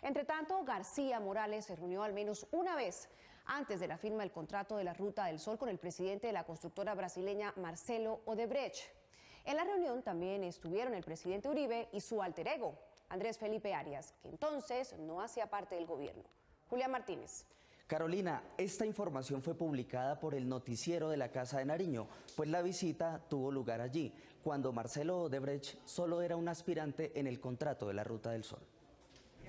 Entre tanto, García Morales se reunió al menos una vez antes de la firma del contrato de la Ruta del Sol con el presidente de la constructora brasileña Marcelo Odebrecht. En la reunión también estuvieron el presidente Uribe y su alter ego, Andrés Felipe Arias, que entonces no hacía parte del gobierno. Julián Martínez. Carolina, esta información fue publicada por el noticiero de la Casa de Nariño, pues la visita tuvo lugar allí, cuando Marcelo Odebrecht solo era un aspirante en el contrato de la Ruta del Sol.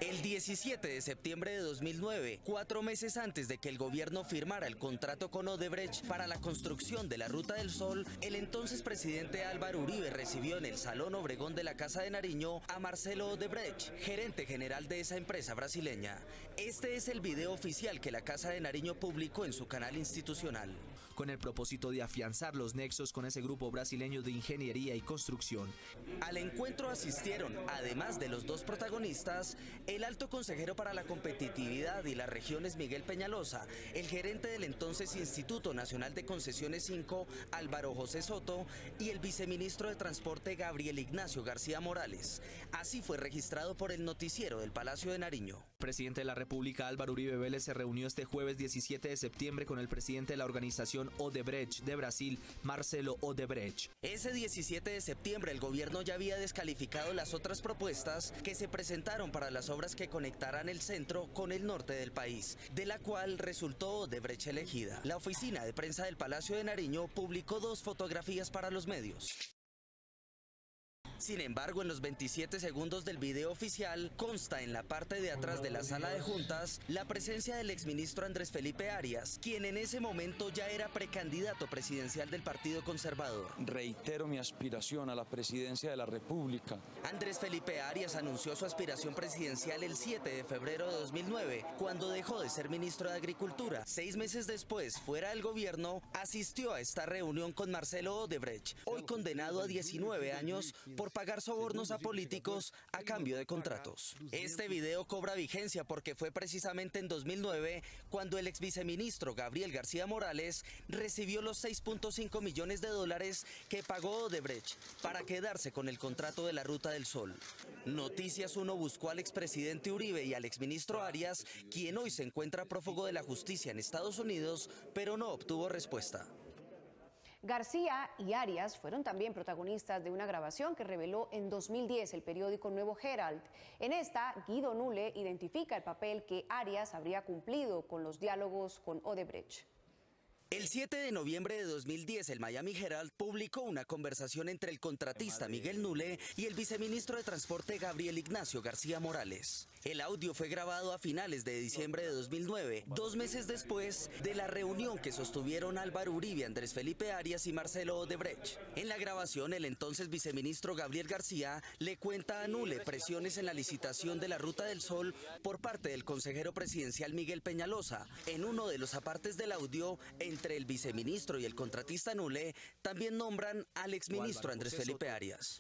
El 17 de septiembre de 2009, 4 meses antes de que el gobierno firmara el contrato con Odebrecht para la construcción de la Ruta del Sol, el entonces presidente Álvaro Uribe recibió en el Salón Obregón de la Casa de Nariño a Marcelo Odebrecht, gerente general de esa empresa brasileña. Este es el video oficial que la Casa de Nariño publicó en su canal institucional. Con el propósito de afianzar los nexos con ese grupo brasileño de ingeniería y construcción. Al encuentro asistieron, además de los dos protagonistas, el alto consejero para la competitividad y las regiones Miguel Peñalosa, el gerente del entonces Instituto Nacional de Concesiones 5, Álvaro José Soto, y el viceministro de Transporte Gabriel Ignacio García Morales. Así fue registrado por el noticiero del Palacio de Nariño. El presidente de la República, Álvaro Uribe Vélez, se reunió este jueves 17 de septiembre con el presidente de la organización Odebrecht de Brasil, Marcelo Odebrecht. Ese 17 de septiembre el gobierno ya había descalificado las otras propuestas que se presentaron para las obras que conectarán el centro con el norte del país, de la cual resultó Odebrecht elegida. La oficina de prensa del Palacio de Nariño publicó 2 fotografías para los medios. Sin embargo, en los 27 segundos del video oficial, consta en la parte de atrás de la sala de juntas la presencia del exministro Andrés Felipe Arias, quien en ese momento ya era precandidato presidencial del Partido Conservador. Reitero mi aspiración a la presidencia de la República. Andrés Felipe Arias anunció su aspiración presidencial el 7 de febrero de 2009, cuando dejó de ser ministro de Agricultura. 6 meses después, fuera del gobierno, asistió a esta reunión con Marcelo Odebrecht, hoy condenado a 19 años por pagar sobornos a políticos a cambio de contratos. Este video cobra vigencia porque fue precisamente en 2009 cuando el ex viceministro Gabriel García Morales recibió los 6.5 millones de dólares que pagó Odebrecht para quedarse con el contrato de la Ruta del Sol. Noticias 1 buscó al expresidente Uribe y al exministro Arias, quien hoy se encuentra prófugo de la justicia en Estados Unidos, pero no obtuvo respuesta. García y Arias fueron también protagonistas de una grabación que reveló en 2010 el periódico Nuevo Herald. En esta, Guido Nulle identifica el papel que Arias habría cumplido con los diálogos con Odebrecht. El 7 de noviembre de 2010, el Miami Herald publicó una conversación entre el contratista Miguel Nulle y el viceministro de Transporte Gabriel Ignacio García Morales. El audio fue grabado a finales de diciembre de 2009, 2 meses después de la reunión que sostuvieron Álvaro Uribe, Andrés Felipe Arias y Marcelo Odebrecht. En la grabación, el entonces viceministro Gabriel García le cuenta a Nulle presiones en la licitación de la Ruta del Sol por parte del consejero presidencial Miguel Peñalosa. En uno de los apartes del audio, entre el viceministro y el contratista Nulle, también nombran al exministro Andrés Felipe Arias.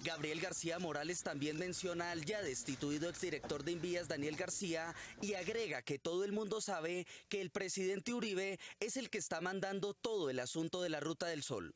Gabriel García Morales también menciona al ya destituido exdirector de Invías Daniel García y agrega que todo el mundo sabe que el presidente Uribe es el que está mandando todo el asunto de la Ruta del Sol.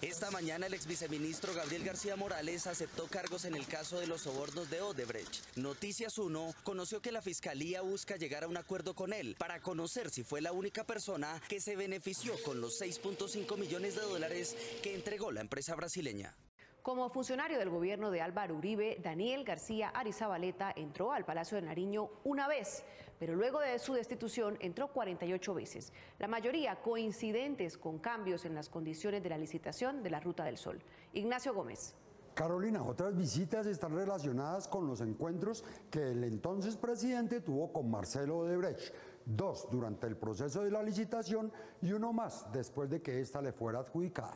Esta mañana el ex viceministro Gabriel García Morales aceptó cargos en el caso de los sobornos de Odebrecht. Noticias 1 conoció que la fiscalía busca llegar a un acuerdo con él para conocer si fue la única persona que se benefició con los 6.5 millones de dólares que entregó la empresa brasileña. Como funcionario del gobierno de Álvaro Uribe, Daniel García Arizabaleta entró al Palacio de Nariño una vez, pero luego de su destitución entró 48 veces, la mayoría coincidentes con cambios en las condiciones de la licitación de la Ruta del Sol. Ignacio Gómez. Carolina, otras visitas están relacionadas con los encuentros que el entonces presidente tuvo con Marcelo Odebrecht, 2 durante el proceso de la licitación y 1 más después de que ésta le fuera adjudicada.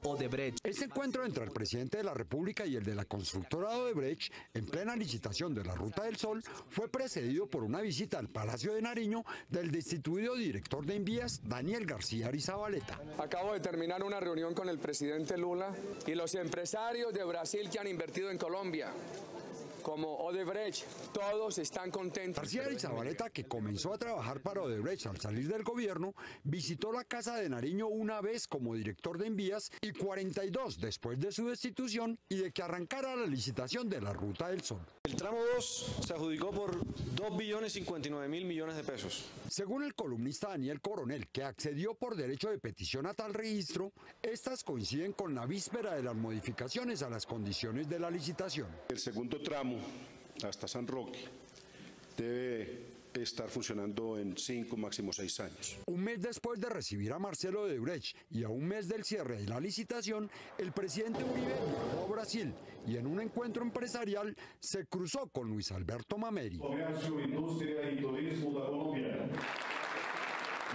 Odebrecht. Este encuentro entre el presidente de la República y el de la constructora Odebrecht, en plena licitación de la Ruta del Sol, fue precedido por una visita al Palacio de Nariño del destituido director de Envías, Daniel García Arizabaleta. Acabo de terminar una reunión con el presidente Lula y los empresarios de Brasil que han invertido en Colombia, como Odebrecht, todos están contentos. García Arizabaleta, que comenzó a trabajar para Odebrecht al salir del gobierno, visitó la Casa de Nariño una vez como director de Envías y 42 después de su destitución y de que arrancara la licitación de la Ruta del Sol. El tramo 2 se adjudicó por 2.059.000 millones de pesos. Según el columnista Daniel Coronel, que accedió por derecho de petición a tal registro, estas coinciden con la víspera de las modificaciones a las condiciones de la licitación. El segundo tramo hasta San Roque debe estar funcionando en 5, máximo 6 años. Un mes después de recibir a Marcelo Odebrecht y a un mes del cierre de la licitación, el presidente Uribe viajó a Brasil y en un encuentro empresarial se cruzó con Luis Alberto Mameri. Comercio, industria y turismo de Colombia.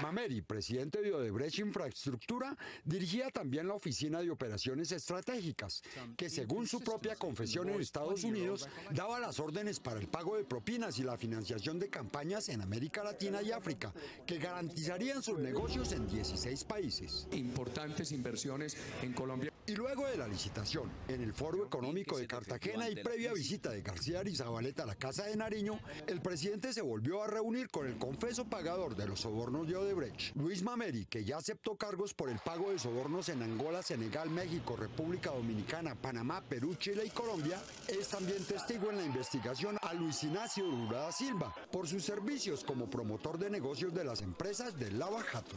Mameri, presidente de Odebrecht Infraestructura, dirigía también la Oficina de Operaciones Estratégicas, que según su propia confesión en Estados Unidos, daba las órdenes para el pago de propinas y la financiación de campañas en América Latina y África, que garantizarían sus negocios en 16 países. Importantes inversiones en Colombia. Y luego de la licitación, en el Foro Económico de Cartagena y previa visita de García Arizabaleta a la Casa de Nariño, el presidente se volvió a reunir con el confeso pagador de los sobornos de Odebrecht, Luis Mameri, que ya aceptó cargos por el pago de sobornos en Angola, Senegal, México, República Dominicana, Panamá, Perú, Chile y Colombia. Es también testigo en la investigación a Luis Ignacio Lula da Silva por sus servicios como promotor de negocios de las empresas de Lava Jato.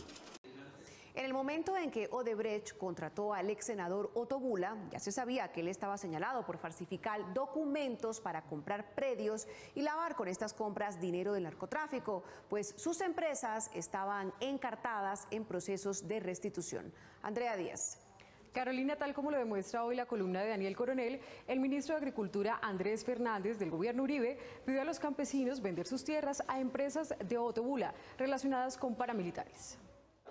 En el momento en que Odebrecht contrató al ex senador Otto Bula, ya se sabía que él estaba señalado por falsificar documentos para comprar predios y lavar con estas compras dinero del narcotráfico, pues sus empresas estaban encartadas en procesos de restitución. Andrea Díaz. Carolina, tal como lo demuestra hoy la columna de Daniel Coronel, el ministro de Agricultura, Andrés Fernández, del gobierno Uribe, pidió a los campesinos vender sus tierras a empresas de Otto Bula relacionadas con paramilitares.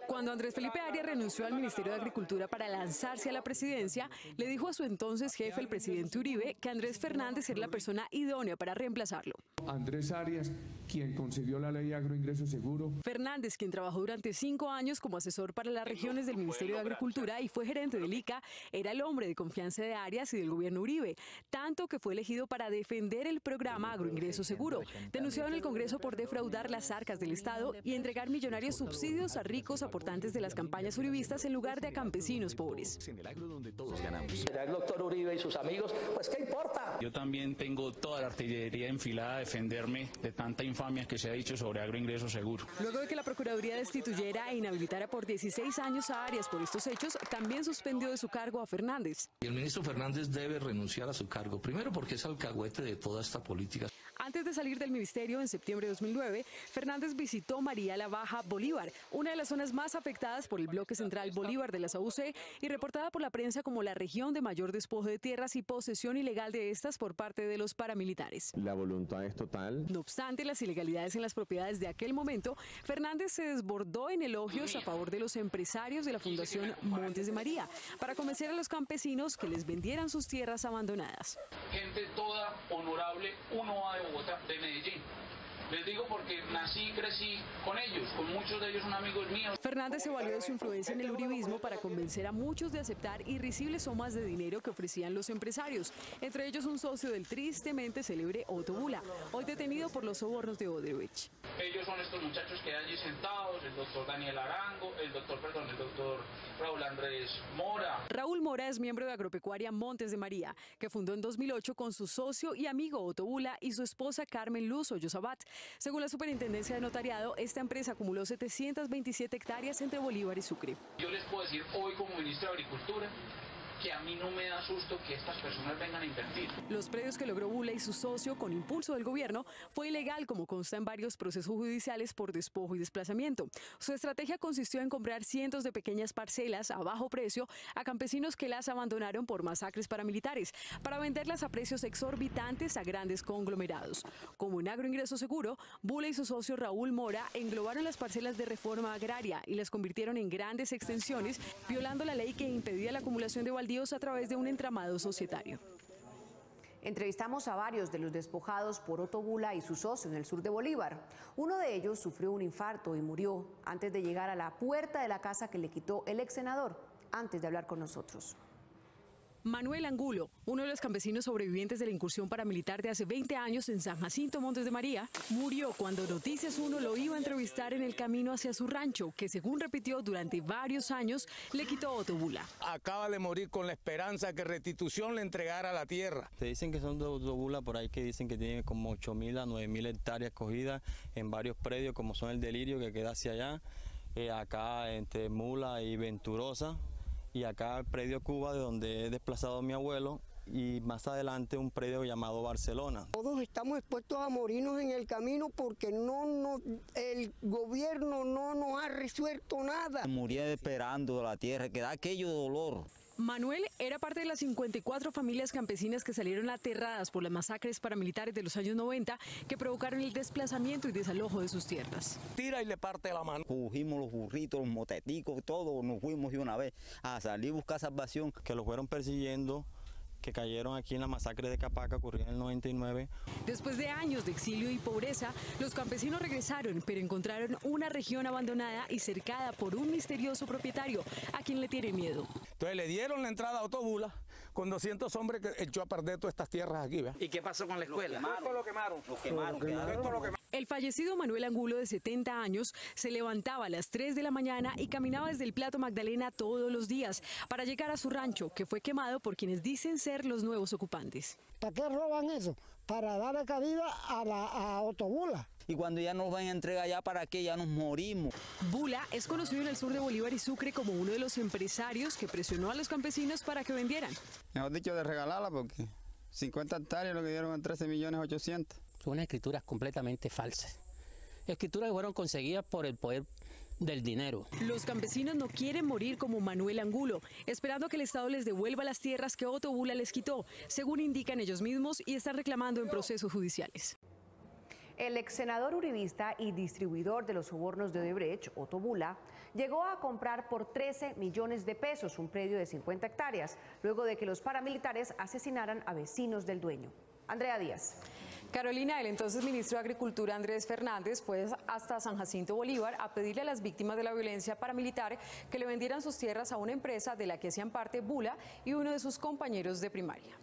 Cuando Andrés Felipe Arias renunció al Ministerio de Agricultura para lanzarse a la presidencia, le dijo a su entonces jefe, el presidente Uribe, que Andrés Fernández era la persona idónea para reemplazarlo. Andrés Arias, quien concedió la ley de agroingreso seguro. Fernández, quien trabajó durante 5 años como asesor para las regiones del Ministerio de Agricultura y fue gerente del ICA, era el hombre de confianza de Arias y del gobierno Uribe, tanto que fue elegido para defender el programa Agroingreso Seguro, denunciado en el Congreso por defraudar las arcas del Estado y entregar millonarios subsidios a ricos aportantes de las campañas uribistas en lugar de a campesinos pobres. En el agro donde todos ganamos. Será el doctor Uribe y sus amigos, pues ¿qué importa? Yo también tengo toda la artillería enfilada a defenderme de tanta infamia que se ha dicho sobre agroingreso seguro. Luego de que la Procuraduría destituyera e inhabilitara por 16 años a Arias por estos hechos, también suspendió de su cargo a Fernández. Y el ministro Fernández debe renunciar a su cargo, primero porque es alcahuete de toda esta política. Antes de salir del ministerio en septiembre de 2009, Fernández visitó María la Baja Bolívar, una de las zonas más afectadas por el bloque central Bolívar de la SAUC y reportada por la prensa como la región de mayor despojo de tierras y posesión ilegal de estas por parte de los paramilitares. La voluntad es total. No obstante las ilegalidades en las propiedades de aquel momento, Fernández se desbordó en elogios a favor de los empresarios de la Fundación Montes de María para convencer a los campesinos que les vendieran sus tierras abandonadas. Gente toda honorable, uno de Bogotá, de Medellín. Les digo porque nací y crecí con ellos, con muchos de ellos son amigos míos. Fernández se valió de su influencia en el uribismo para convencer a muchos de aceptar irrisibles sumas de dinero que ofrecían los empresarios, entre ellos un socio del tristemente célebre Otto Bula, hoy detenido por los sobornos de Odebrecht. Ellos son estos muchachos que hay allí sentados, el doctor Daniel Arango, el doctor Raúl Andrés Mora. Raúl Mora es miembro de Agropecuaria Montes de María, que fundó en 2008 con su socio y amigo Otto Bula y su esposa Carmen Luz Hoyo Sabat. Según la Superintendencia de Notariado, esta empresa acumuló 727 hectáreas entre Bolívar y Sucre. Yo les puedo decir hoy como ministro de Agricultura que a mí no me da susto que estas personas vengan a invertir. Los predios que logró Bula y su socio con impulso del gobierno fue ilegal, como consta en varios procesos judiciales por despojo y desplazamiento. Su estrategia consistió en comprar cientos de pequeñas parcelas a bajo precio a campesinos que las abandonaron por masacres paramilitares, para venderlas a precios exorbitantes a grandes conglomerados. Como un agroingreso seguro, Bula y su socio Raúl Mora englobaron las parcelas de reforma agraria y las convirtieron en grandes extensiones, violando la ley que impedía la acumulación de baldíos a través de un entramado societario. Entrevistamos a varios de los despojados por Otto Bula y su socio en el sur de Bolívar. Uno de ellos sufrió un infarto y murió antes de llegar a la puerta de la casa que le quitó el ex senador, antes de hablar con nosotros. Manuel Angulo, uno de los campesinos sobrevivientes de la incursión paramilitar de hace 20 años en San Jacinto, Montes de María, murió cuando Noticias 1 lo iba a entrevistar en el camino hacia su rancho, que según repitió durante varios años, le quitó Otto Bula. Acaba de morir con la esperanza que Restitución le entregara la tierra. Se dicen que son de Otto Bula por ahí, que dicen que tienen como 8.000 a 9.000 hectáreas cogidas en varios predios, como son el Delirio, que queda hacia allá, acá entre Mula y Venturosa, y acá el predio Cuba, de donde he desplazado a mi abuelo, y más adelante un predio llamado Barcelona. Todos estamos expuestos a morirnos en el camino porque el gobierno no nos ha resuelto nada. Moría esperando la tierra, que da aquello dolor. Manuel era parte de las 54 familias campesinas que salieron aterradas por las masacres paramilitares de los años 90 que provocaron el desplazamiento y desalojo de sus tierras. Tira y le parte la mano. Cogimos los burritos, los moteticos, todo, nos fuimos de una vez a salir a buscar salvación. Que los fueron persiguiendo, que cayeron aquí en la masacre de Capaca, ocurrió en el 99. Después de años de exilio y pobreza, los campesinos regresaron, pero encontraron una región abandonada y cercada por un misterioso propietario, a quien le tienen miedo. Entonces le dieron la entrada a Otto Bula con 200 hombres que echó a perder todas estas tierras aquí. ¿Ve? ¿Y qué pasó con la escuela? Esto lo quemaron. Lo quemaron. El fallecido Manuel Angulo, de 70 años, se levantaba a las 3 de la mañana y caminaba desde el Plato Magdalena todos los días para llegar a su rancho, que fue quemado por quienes dicen ser los nuevos ocupantes. ¿Para qué roban eso? Para darle cabida a Otto Bula. Y cuando ya nos van a entregar ya, ¿para qué? Ya nos morimos. Bula es conocido en el sur de Bolívar y Sucre como uno de los empresarios que presionó a los campesinos para que vendieran. Mejor dicho, de regalarla, porque 50 hectáreas lo que dieron en 13.800.000. Son unas escrituras completamente falsas. Escrituras que fueron conseguidas por el poder del dinero. Los campesinos no quieren morir como Manuel Angulo, esperando que el Estado les devuelva las tierras que Otto Bula les quitó, según indican ellos mismos, y están reclamando en procesos judiciales. El ex senador uribista y distribuidor de los sobornos de Odebrecht, Otto Bula, llegó a comprar por 13 millones de pesos un predio de 50 hectáreas, luego de que los paramilitares asesinaran a vecinos del dueño. Andrea Díaz. Carolina, el entonces ministro de Agricultura Andrés Fernández fue hasta San Jacinto Bolívar a pedirle a las víctimas de la violencia paramilitar que le vendieran sus tierras a una empresa de la que hacían parte Bula y uno de sus compañeros de primaria.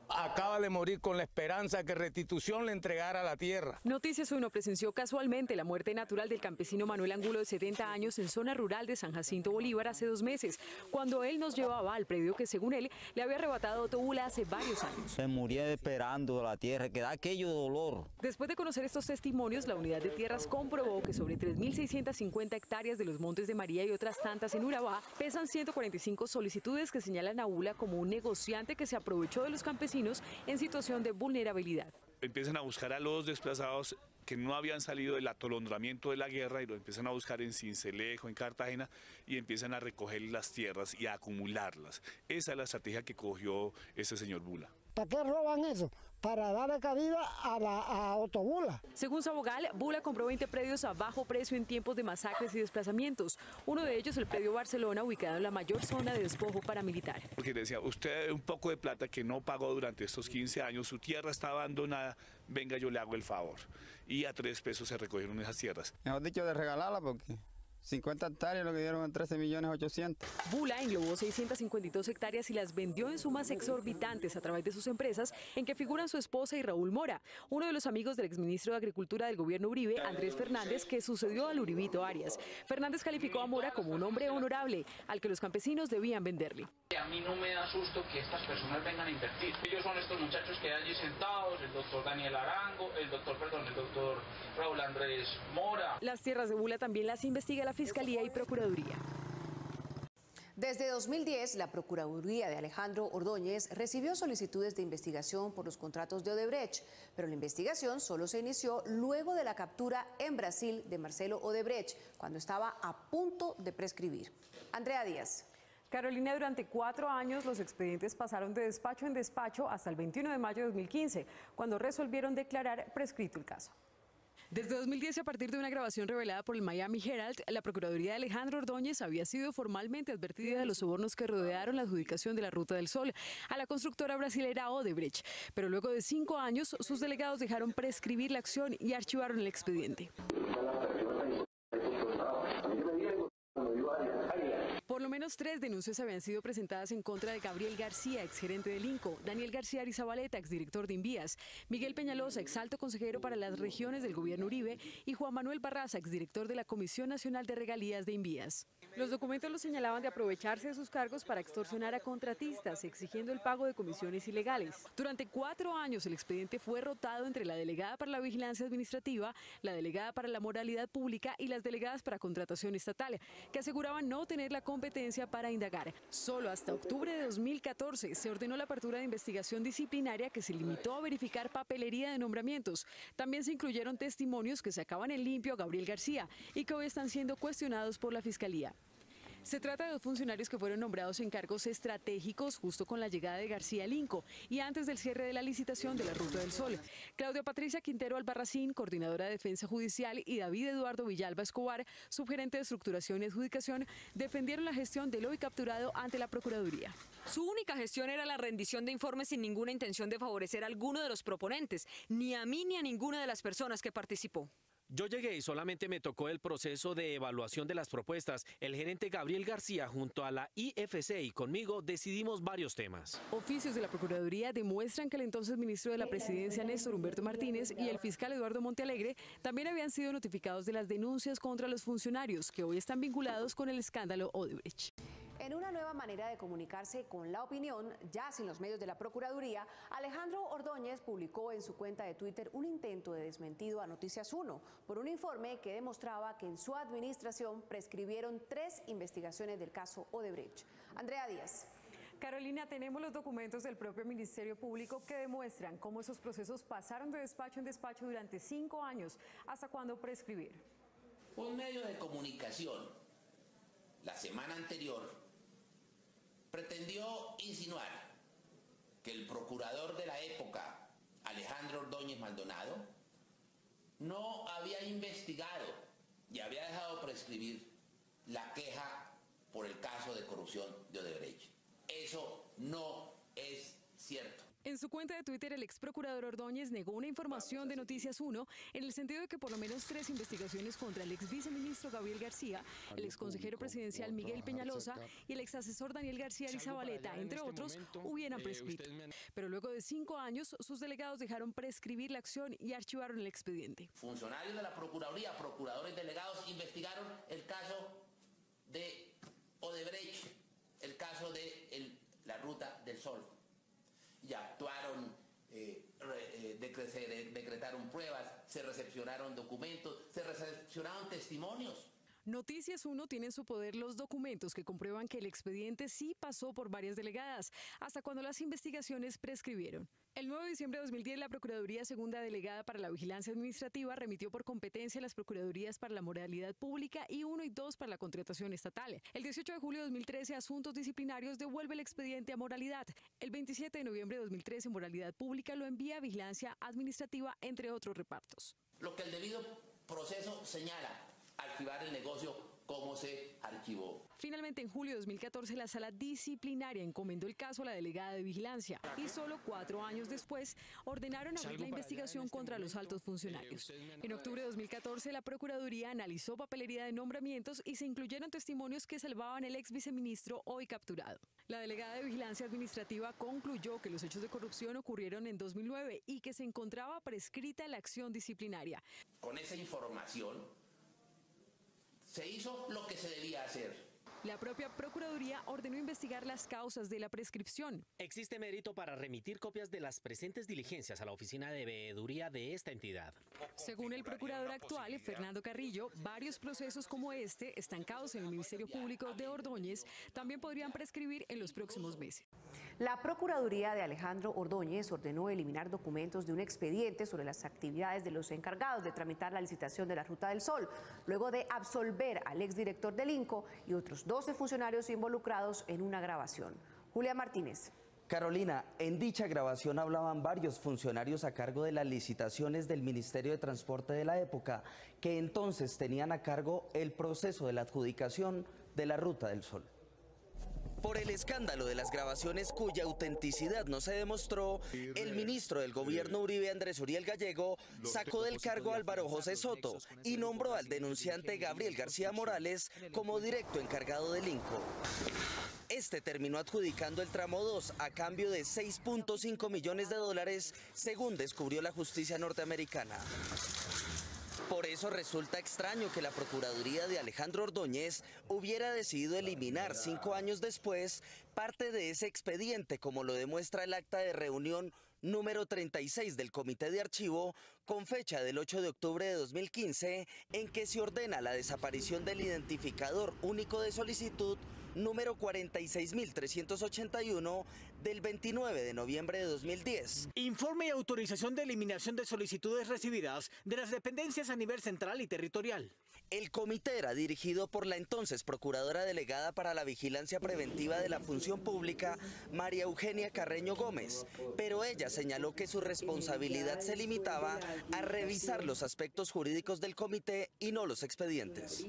Acaba de morir con la esperanza que Restitución le entregara la tierra. Noticias 1 presenció casualmente la muerte natural del campesino Manuel Angulo, de 70 años, en zona rural de San Jacinto Bolívar hace 2 meses, cuando él nos llevaba al predio que, según él, le había arrebatado Otto Bula hace varios años. Se moría esperando la tierra, que da aquello dolor. Después de conocer estos testimonios, la unidad de tierras comprobó que sobre 3.650 hectáreas de los Montes de María y otras tantas en Urabá pesan 145 solicitudes que señalan a Bula como un negociante que se aprovechó de los campesinos en situación de vulnerabilidad. Empiezan a buscar a los desplazados que no habían salido del atolondramiento de la guerra y lo empiezan a buscar en Sincelejo, en Cartagena, y empiezan a recoger las tierras y a acumularlas. Esa es la estrategia que cogió ese señor Bula. ¿Para qué roban eso? Para darle cabida a Otto Bula. Según su abogado, Bula compró 20 predios a bajo precio en tiempos de masacres y desplazamientos. Uno de ellos, el predio Barcelona, ubicado en la mayor zona de despojo paramilitar. Porque decía, usted un poco de plata que no pagó durante estos 15 años, su tierra está abandonada, venga, yo le hago el favor. Y a 3 pesos se recogieron esas tierras. Mejor dicho, de regalarla, porque 50 hectáreas lo que dieron en 13.800.000. Bula englobó 652 hectáreas y las vendió en sumas exorbitantes a través de sus empresas, en que figuran su esposa y Raúl Mora, uno de los amigos del exministro de Agricultura del gobierno Uribe, Andrés Fernández, que sucedió al Uribito Arias. Fernández calificó a Mora como un hombre honorable, al que los campesinos debían venderle. A mí no me da susto que estas personas vengan a invertir. Ellos son estos muchachos que hay allí sentados, el doctor Daniel Arango, el doctor Raúl Andrés Mora. Las tierras de Bula también las investiga la Fiscalía y Procuraduría. Desde 2010, la Procuraduría de Alejandro Ordóñez recibió solicitudes de investigación por los contratos de Odebrecht, pero la investigación solo se inició luego de la captura en Brasil de Marcelo Odebrecht, cuando estaba a punto de prescribir. Andrea Díaz. Carolina, durante 4 años los expedientes pasaron de despacho en despacho hasta el 21 de mayo de 2015, cuando resolvieron declarar prescrito el caso. Desde 2010, a partir de una grabación revelada por el Miami Herald, la Procuraduría de Alejandro Ordóñez había sido formalmente advertida de los sobornos que rodearon la adjudicación de la Ruta del Sol a la constructora brasilera Odebrecht. Pero luego de 5 años, sus delegados dejaron prescribir la acción y archivaron el expediente. Por lo menos 3 denuncias habían sido presentadas en contra de Gabriel García, exgerente del INCO, Daniel García Arizabaleta, exdirector de Invías, Miguel Peñalosa, exalto consejero para las regiones del gobierno Uribe, y Juan Manuel Barraza, exdirector de la Comisión Nacional de Regalías de Invías. Los documentos los señalaban de aprovecharse de sus cargos para extorsionar a contratistas, exigiendo el pago de comisiones ilegales. Durante 4 años el expediente fue rotado entre la delegada para la vigilancia administrativa, la delegada para la moralidad pública y las delegadas para contratación estatal, que aseguraban no tener la competencia para indagar. Solo hasta octubre de 2014 se ordenó la apertura de investigación disciplinaria que se limitó a verificar papelería de nombramientos. También se incluyeron testimonios que sacaban en limpio a Gabriel García y que hoy están siendo cuestionados por la Fiscalía. Se trata de 2 funcionarios que fueron nombrados en cargos estratégicos justo con la llegada de García al INCO y antes del cierre de la licitación de la Ruta del Sol. Claudia Patricia Quintero Albarracín, coordinadora de Defensa Judicial, y David Eduardo Villalba Escobar, subgerente de Estructuración y Adjudicación, defendieron la gestión del hoy capturado ante la Procuraduría. Su única gestión era la rendición de informes sin ninguna intención de favorecer a alguno de los proponentes, ni a mí ni a ninguna de las personas que participó. Yo llegué y solamente me tocó el proceso de evaluación de las propuestas. El gerente Gabriel García junto a la IFC y conmigo decidimos varios temas. Oficios de la Procuraduría demuestran que el entonces ministro de la Presidencia, Néstor Humberto Martínez, y el fiscal Eduardo Montealegre también habían sido notificados de las denuncias contra los funcionarios que hoy están vinculados con el escándalo Odebrecht. En una nueva manera de comunicarse con la opinión, ya sin los medios de la Procuraduría, Alejandro Ordóñez publicó en su cuenta de Twitter un intento de desmentido a Noticias 1 por un informe que demostraba que en su administración prescribieron 3 investigaciones del caso Odebrecht. Andrea Díaz. Carolina, tenemos los documentos del propio Ministerio Público que demuestran cómo esos procesos pasaron de despacho en despacho durante 5 años, hasta cuándo prescribieron. Un medio de comunicación, la semana anterior, pretendió insinuar que el procurador de la época, Alejandro Ordóñez Maldonado, no había investigado y había dejado prescribir la queja por el caso de corrupción de Odebrecht. Eso no es cierto. En su cuenta de Twitter, el ex procurador Ordóñez negó una información de Noticias 1 en el sentido de que por lo menos 3 investigaciones contra el ex viceministro Gabriel García, el ex consejero presidencial Miguel Peñalosa y el ex asesor Daniel García Arizabaleta, entre otros, hubieran prescrito. Pero luego de 5 años, sus delegados dejaron prescribir la acción y archivaron el expediente. Funcionarios de la Procuraduría, procuradores delegados, investigaron el caso de Odebrecht, el caso de la Ruta del Sol. Y actuaron, decretaron pruebas, se recepcionaron documentos, se recepcionaron testimonios. Noticias 1 tiene en su poder los documentos que comprueban que el expediente sí pasó por varias delegadas, hasta cuando las investigaciones prescribieron. El 9 de diciembre de 2010, la Procuraduría Segunda Delegada para la Vigilancia Administrativa remitió por competencia las Procuradurías para la Moralidad Pública y 1 y 2 para la Contratación Estatal. El 18 de julio de 2013, Asuntos Disciplinarios devuelve el expediente a Moralidad. El 27 de noviembre de 2013, Moralidad Pública lo envía a Vigilancia Administrativa, entre otros repartos. Lo que el debido proceso señala: archivar el negocio como se archivó. Finalmente, en julio de 2014, la Sala Disciplinaria encomendó el caso a la delegada de Vigilancia y solo 4 años después ordenaron abrir la investigación contra los altos funcionarios. En octubre de 2014, la Procuraduría analizó papelería de nombramientos y se incluyeron testimonios que salvaban el ex viceministro hoy capturado. La delegada de Vigilancia Administrativa concluyó que los hechos de corrupción ocurrieron en 2009 y que se encontraba prescrita la acción disciplinaria. Con esa información se hizo lo que se debía hacer. La propia Procuraduría ordenó investigar las causas de la prescripción. Existe mérito para remitir copias de las presentes diligencias a la oficina de veeduría de esta entidad. Según el procurador actual, Fernando Carrillo, varios procesos como este, estancados en el Ministerio Público de Ordóñez, también podrían prescribir en los próximos meses. La Procuraduría de Alejandro Ordóñez ordenó eliminar documentos de un expediente sobre las actividades de los encargados de tramitar la licitación de la Ruta del Sol, luego de absolver al exdirector del INCO y otros 12 funcionarios involucrados en una grabación. Julia Martínez. Carolina, en dicha grabación hablaban varios funcionarios a cargo de las licitaciones del Ministerio de Transporte de la época, que entonces tenían a cargo el proceso de la adjudicación de la Ruta del Sol. Por el escándalo de las grabaciones cuya autenticidad no se demostró, el ministro del gobierno Uribe, Andrés Uriel Gallego, sacó del cargo a Álvaro José Soto y nombró al denunciante Gabriel García Morales como directo encargado del INCO. Este terminó adjudicando el tramo 2 a cambio de $6.5 millones, según descubrió la justicia norteamericana. Por eso resulta extraño que la Procuraduría de Alejandro Ordóñez hubiera decidido eliminar 5 años después parte de ese expediente, como lo demuestra el acta de reunión número 36 del Comité de Archivo, con fecha del 8 de octubre de 2015, en que se ordena la desaparición del identificador único de solicitud número 46.381 del 29 de noviembre de 2010. Informe y autorización de eliminación de solicitudes recibidas de las dependencias a nivel central y territorial. El comité era dirigido por la entonces Procuradora Delegada para la Vigilancia Preventiva de la Función Pública, María Eugenia Carreño Gómez, pero ella señaló que su responsabilidad se limitaba a revisar los aspectos jurídicos del comité y no los expedientes.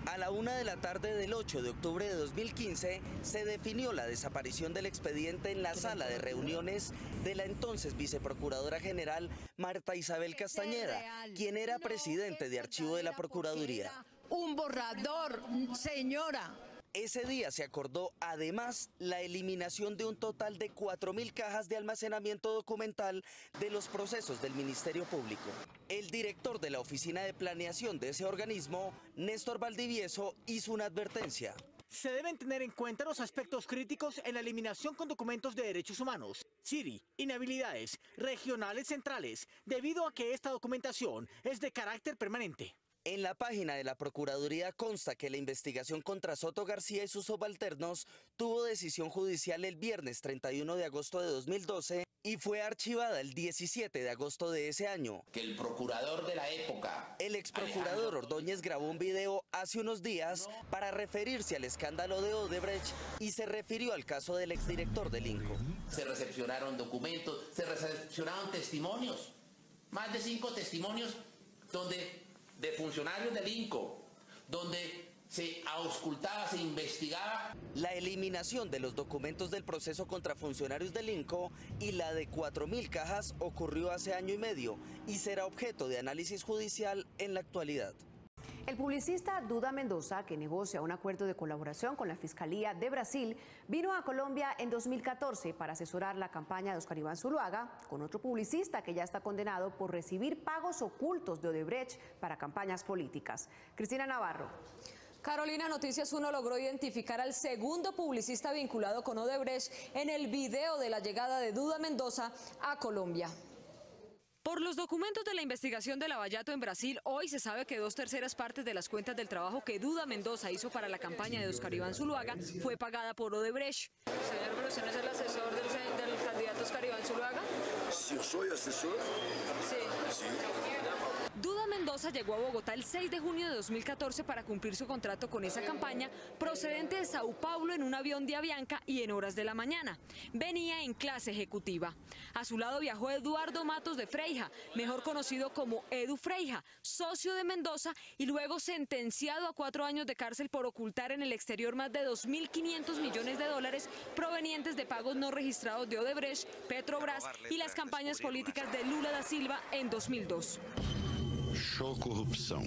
A la 1 de la tarde del 8 de octubre de 2015 se definió la desaparición del expediente en la sala de reuniones de la entonces viceprocuradora general Marta Isabel Castañeda, quien era presidente de archivo de la Procuraduría. Un borrador, señora. Ese día se acordó además la eliminación de un total de 4.000 cajas de almacenamiento documental de los procesos del Ministerio Público. El director de la Oficina de Planeación de ese organismo, Néstor Valdivieso, hizo una advertencia. Se deben tener en cuenta los aspectos críticos en la eliminación con documentos de derechos humanos, CIRI, inhabilidades, regionales centrales, debido a que esta documentación es de carácter permanente. En la página de la Procuraduría consta que la investigación contra Soto García y sus subalternos tuvo decisión judicial el viernes 31 de agosto de 2012 y fue archivada el 17 de agosto de ese año. Que el procurador de la época, el exprocurador Ordóñez, grabó un video hace unos días para referirse al escándalo de Odebrecht y se refirió al caso del exdirector del INCO. Se recepcionaron documentos, se recepcionaron testimonios, más de 5 testimonios de funcionarios del INCO, donde se auscultaba, se investigaba. La eliminación de los documentos del proceso contra funcionarios del INCO y la de 4.000 cajas ocurrió hace año y medio y será objeto de análisis judicial en la actualidad. El publicista Duda Mendoza, que negocia un acuerdo de colaboración con la Fiscalía de Brasil, vino a Colombia en 2014 para asesorar la campaña de Óscar Iván Zuluaga con otro publicista que ya está condenado por recibir pagos ocultos de Odebrecht para campañas políticas. Cristina Navarro. Carolina, Noticias 1 logró identificar al segundo publicista vinculado con Odebrecht en el video de la llegada de Duda Mendoza a Colombia. Por los documentos de la investigación de Lavallato en Brasil, hoy se sabe que 2/3 partes de las cuentas del trabajo que Duda Mendoza hizo para la campaña de Óscar Iván Zuluaga fue pagada por Odebrecht. Señor, pero ¿usted no es el asesor del candidato Óscar Iván Zuluaga? Sí, yo soy asesor. Sí. Duda Mendoza llegó a Bogotá el 6 de junio de 2014 para cumplir su contrato con esa campaña, procedente de Sao Paulo en un avión de Avianca y en horas de la mañana. Venía en clase ejecutiva. A su lado viajó Eduardo Matos de Freija, mejor conocido como Edu Freija, socio de Mendoza y luego sentenciado a 4 años de cárcel por ocultar en el exterior más de 2.500 millones de dólares provenientes de pagos no registrados de Odebrecht, Petrobras y las campañas políticas de Lula da Silva en 2002. Show Corrupção,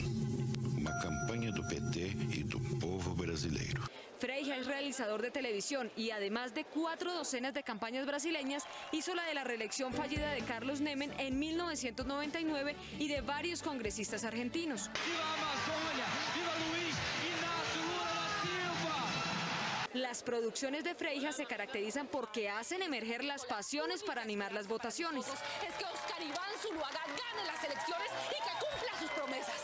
uma campanha do PT e do povo brasileiro. Freija es realizador de televisión y además de 4 docenas de campañas brasileñas, hizo la de la reelección fallida de Carlos Nemen en 1999 y de varios congresistas argentinos. ¡Viva Amazonia! ¡Viva Luis Ignacio Lula da Silva! Las producciones de Freyja se caracterizan porque hacen emerger las pasiones para animar las votaciones. Es que Óscar Iván Zuluaga gane las elecciones y que cumpla sus promesas.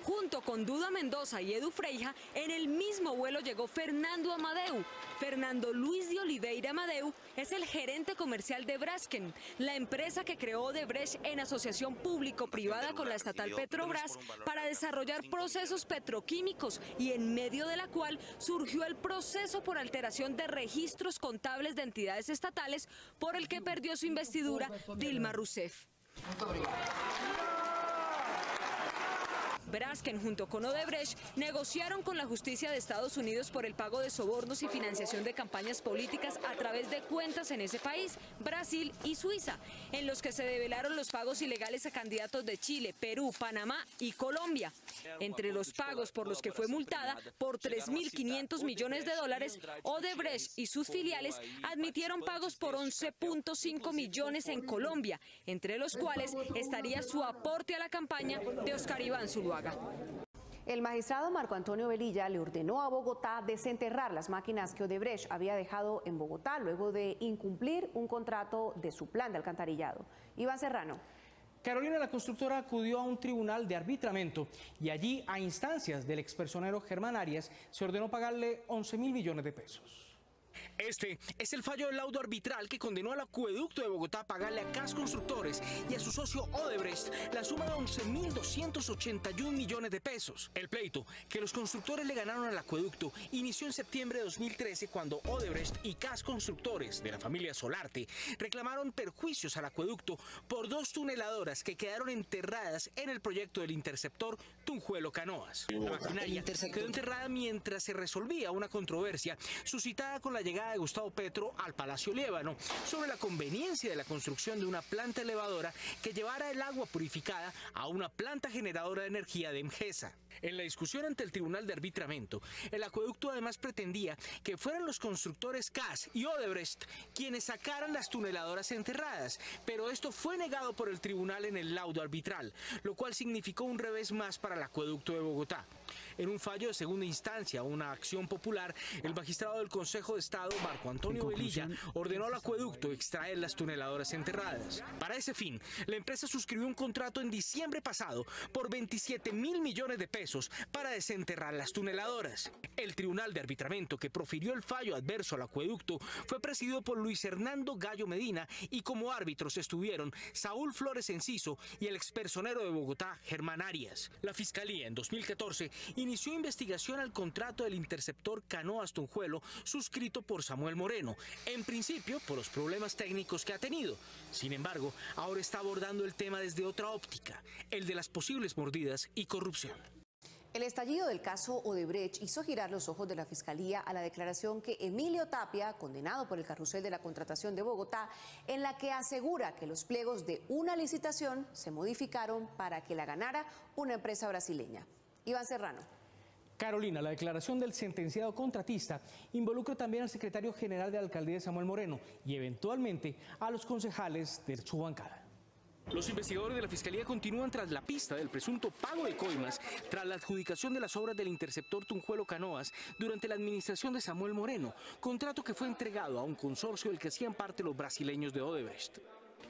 Junto con Duda Mendoza y Edu Freyja, en el mismo vuelo llegó Fernando Amadeu. Fernando Luis de Oliveira Amadeu es el gerente comercial de Braskem, la empresa que creó Odebrecht en asociación público-privada con la estatal Petrobras para desarrollar procesos petroquímicos y en medio de la cual surgió el proceso por alteración de registros contables de entidades estatales por el que perdió su investidura Dilma Rousseff. Braskem junto con Odebrecht negociaron con la justicia de Estados Unidos por el pago de sobornos y financiación de campañas políticas a través de cuentas en ese país, Brasil y Suiza, en los que se develaron los pagos ilegales a candidatos de Chile, Perú, Panamá y Colombia. Entre los pagos por los que fue multada por 3.500 millones de dólares, Odebrecht y sus filiales admitieron pagos por 11.5 millones en Colombia, entre los cuales estaría su aporte a la campaña de Óscar Iván Zuluaga. El magistrado Marco Antonio Velilla le ordenó a Bogotá desenterrar las máquinas que Odebrecht había dejado en Bogotá luego de incumplir un contrato de su plan de alcantarillado. Iván Serrano. Carolina, la constructora acudió a un tribunal de arbitramiento y allí, a instancias del expersonero Germán Arias, se ordenó pagarle 11.000 millones de pesos. Este es el fallo del laudo arbitral que condenó al acueducto de Bogotá a pagarle a CAS Constructores y a su socio Odebrecht la suma de 11.281 millones de pesos. El pleito que los constructores le ganaron al acueducto inició en septiembre de 2013 cuando Odebrecht y CAS Constructores de la familia Solarte reclamaron perjuicios al acueducto por 2 tuneladoras que quedaron enterradas en el proyecto del interceptor Tunjuelo-Canoas. La maquinaria quedó enterrada mientras se resolvía una controversia suscitada con la llegada de Gustavo Petro al Palacio Líbano sobre la conveniencia de la construcción de una planta elevadora que llevara el agua purificada a una planta generadora de energía de Emgesa. En la discusión ante el Tribunal de Arbitramiento, el acueducto además pretendía que fueran los constructores CAS y Odebrecht quienes sacaran las tuneladoras enterradas, pero esto fue negado por el tribunal en el laudo arbitral, lo cual significó un revés más para el acueducto de Bogotá. En un fallo de segunda instancia, una acción popular, el magistrado del Consejo de Estado, Marco Antonio Velilla, ordenó al acueducto extraer las tuneladoras enterradas. Para ese fin, la empresa suscribió un contrato en diciembre pasado por 27.000 millones de pesos para desenterrar las tuneladoras. El Tribunal de Arbitramiento que profirió el fallo adverso al acueducto fue presidido por Luis Hernando Gallo Medina y como árbitros estuvieron Saúl Flores Enciso y el expersonero de Bogotá, Germán Arias. La Fiscalía en 2014 inició investigación al contrato del interceptor Canoas Tunjuelo suscrito por Samuel Moreno, en principio por los problemas técnicos que ha tenido. Sin embargo, ahora está abordando el tema desde otra óptica, el de las posibles mordidas y corrupción. El estallido del caso Odebrecht hizo girar los ojos de la Fiscalía a la declaración que Emilio Tapia, condenado por el carrusel de la contratación de Bogotá, en la que asegura que los pliegos de una licitación se modificaron para que la ganara una empresa brasileña. Iván Serrano. Carolina, la declaración del sentenciado contratista involucra también al secretario general de la alcaldía Samuel Moreno y eventualmente a los concejales de su bancada. Los investigadores de la Fiscalía continúan tras la pista del presunto pago de coimas tras la adjudicación de las obras del interceptor Tunjuelo-Canoas durante la administración de Samuel Moreno, contrato que fue entregado a un consorcio del que hacían parte los brasileños de Odebrecht.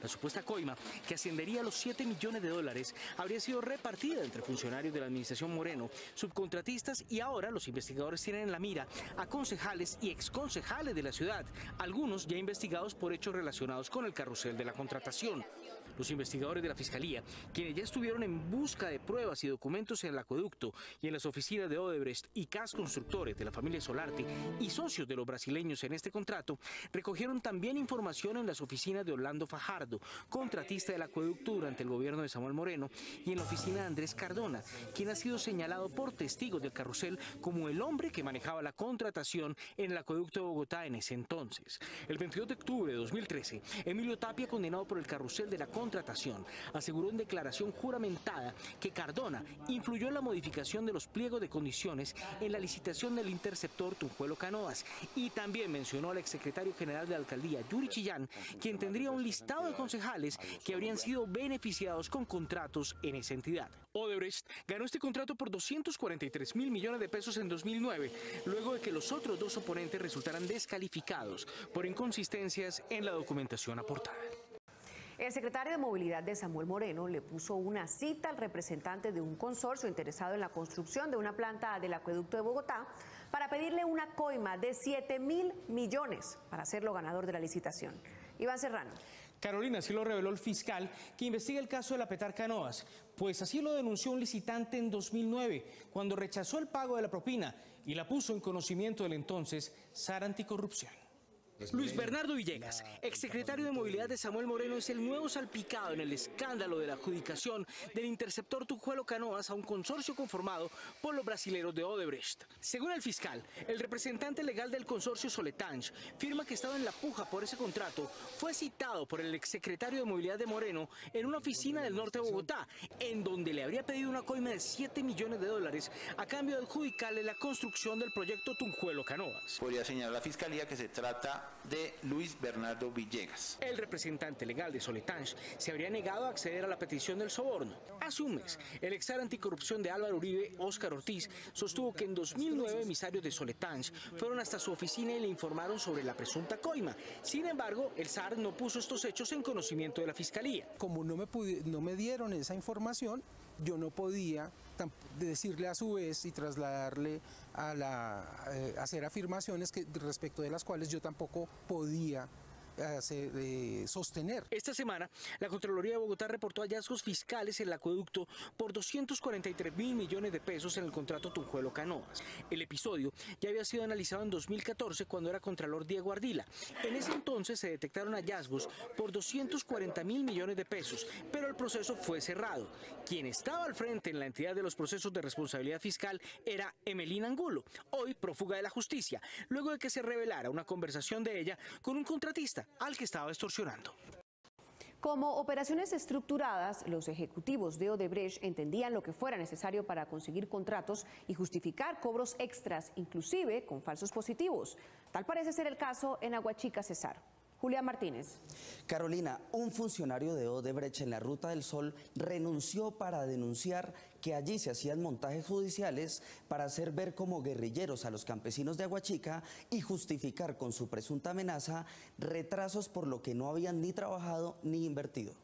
La supuesta coima, que ascendería a los 7 millones de dólares, habría sido repartida entre funcionarios de la administración Moreno, subcontratistas y ahora los investigadores tienen en la mira a concejales y exconcejales de la ciudad, algunos ya investigados por hechos relacionados con el carrusel de la contratación. Los investigadores de la Fiscalía, quienes ya estuvieron en busca de pruebas y documentos en el acueducto y en las oficinas de Odebrecht y CAS Constructores de la familia Solarte y socios de los brasileños en este contrato, recogieron también información en las oficinas de Orlando Fajardo, contratista del acueducto durante el gobierno de Samuel Moreno, y en la oficina de Andrés Cardona, quien ha sido señalado por testigos del carrusel como el hombre que manejaba la contratación en el acueducto de Bogotá en ese entonces. El 22 de octubre de 2013, Emilio Tapia, condenado por el carrusel de la contratación, aseguró en declaración juramentada que Cardona influyó en la modificación de los pliegos de condiciones en la licitación del interceptor Tunjuelo-Canoas y también mencionó al exsecretario general de la alcaldía, Yuri Chillán, quien tendría un listado de de concejales que habrían sido beneficiados con contratos en esa entidad. Odebrecht ganó este contrato por 243.000 millones de pesos en 2009, luego de que los otros dos oponentes resultaran descalificados por inconsistencias en la documentación aportada. El secretario de Movilidad de Samuel Moreno le puso una cita al representante de un consorcio interesado en la construcción de una planta del acueducto de Bogotá para pedirle una coima de 7.000 millones para hacerlo ganador de la licitación. Iván Serrano. Carolina, así lo reveló el fiscal que investiga el caso de la Petar Canoas, pues así lo denunció un licitante en 2009, cuando rechazó el pago de la propina y la puso en conocimiento del entonces SAR Anticorrupción. Luis Bernardo Villegas, exsecretario de Movilidad de Samuel Moreno, es el nuevo salpicado en el escándalo de la adjudicación del interceptor Tunjuelo Canoas a un consorcio conformado por los brasileros de Odebrecht. Según el fiscal, el representante legal del consorcio Soletange firma que estaba en la puja por ese contrato, fue citado por el exsecretario de Movilidad de Moreno en una oficina del norte de Bogotá, en donde le habría pedido una coima de $7 millones a cambio de adjudicarle la construcción del proyecto Tunjuelo Canoas. Podría señalar la fiscalía que se trata de Luis Bernardo Villegas. El representante legal de Soletange se habría negado a acceder a la petición del soborno. Hace un mes, el ex SAR Anticorrupción de Álvaro Uribe, Óscar Ortiz, sostuvo que en 2009 emisarios de Soletange fueron hasta su oficina y le informaron sobre la presunta coima. Sin embargo, el SAR no puso estos hechos en conocimiento de la fiscalía. Como no me dieron esa información, yo no podía decirle a su vez y trasladarle a hacer afirmaciones respecto de las cuales yo tampoco podía sostener. Esta semana, la Contraloría de Bogotá reportó hallazgos fiscales en el acueducto por 243.000 millones de pesos en el contrato Tunjuelo Canoas. El episodio ya había sido analizado en 2014 cuando era Contralor Diego Ardila. En ese entonces se detectaron hallazgos por 240.000 millones de pesos, pero el proceso fue cerrado. Quien estaba al frente en la entidad de los procesos de responsabilidad fiscal era Emelina Angulo, hoy prófuga de la justicia, luego de que se revelara una conversación de ella con un contratista al que estaba extorsionando. Como operaciones estructuradas, los ejecutivos de Odebrecht entendían lo que fuera necesario para conseguir contratos y justificar cobros extras, inclusive con falsos positivos. Tal parece ser el caso en Aguachica, Cesar. Julián Martínez. Carolina, un funcionario de Odebrecht en la Ruta del Sol renunció para denunciar que allí se hacían montajes judiciales para hacer ver como guerrilleros a los campesinos de Aguachica y justificar con su presunta amenaza retrasos por lo que no habían ni trabajado ni invertido.